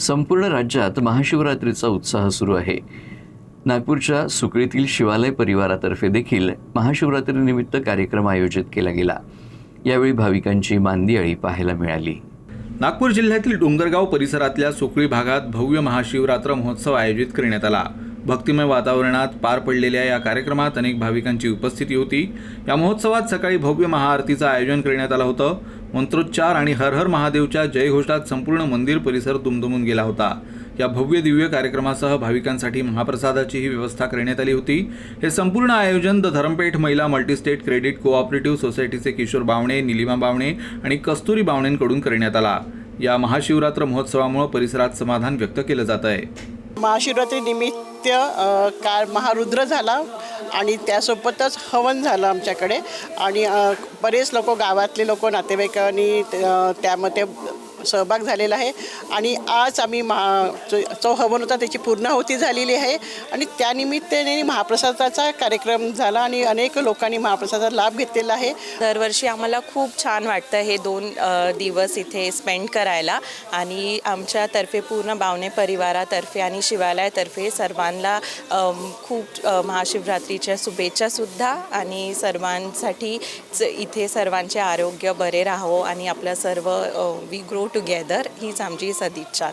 संपूर्ण राज्यात महाशिवरात्रीचा उत्साह सुरू आहे। नागपूरच्या सुकळीतील शिवालय परिवारातर्फे देखील महाशिवरात्रीनिमित्त कार्यक्रम आयोजित केला गेला। यावेळी भाविकांची मांदियाळी पाहायला मिळाली। नागपूर जिल्ह्यातील डोंगरगाव परिसरातल्या सुकळी भागात भव्य महाशिवरात्र महोत्सव आयोजित करण्यात आला। भक्तिमय वातावरणात पार पडलेल्या या कार्यक्रमात अनेक भाविकांची उपस्थिती होती। या महोत्सवात सकाळी भव्य महाआरतीचं आयोजन करण्यात आलं होतं। मंत्रोच्चार आणि हर हर महादेवच्या जयघोषात संपूर्ण मंदिर परिसर दुमदुमून गेला होता। या भव्य दिव्य कार्यक्रमासह भाविकांसाठी महाप्रसादाचीही व्यवस्था करण्यात आली होती। हे संपूर्ण आयोजन द धरमपेठ महिला मल्टीस्टेट क्रेडिट कोऑपरेटिव्ह सोसायटीचे किशोर बावणे, निलिमा बावणे आणि कस्तुरी बावणेंकडून करण्यात आला। या महाशिवरात्र महोत्सवामुळे परिसरात समाधान व्यक्त केलं जात आहे। महाशिवरात्री निमित्त काल महारुद्र झाला आणि त्यासोबतच हवन झालं आमच्याकडे आणि बरेच लोक, गावातले लोक, नातेवाईकांनी त्यामध्ये सहभाग झालेला आहे आणि आज आम्ही जो हवन होता त्याची पूर्णाहुती झालेली आहे आणि त्यानिमित्ताने महाप्रसादाचा कार्यक्रम झाला आणि अनेक लोकांनी महाप्रसादाचा लाभ घेतलेला आहे। दरवर्षी आम्हाला खूप छान वाटतं हे 2 दिवस इथे स्पेंड करायला आणि आमच्यातर्फे पूर्ण बावणे परिवारातर्फे आणि शिवालयातर्फे सर्वांना खूप महाशिवरात्रीच्या शुभेच्छासुद्धा आणि सर्वांसाठी इथे सर्वांचे आरोग्य बरे राहावो आणि आपलं सर्व वी ग्रो टुगेदर हीच आमची सदिच्छा।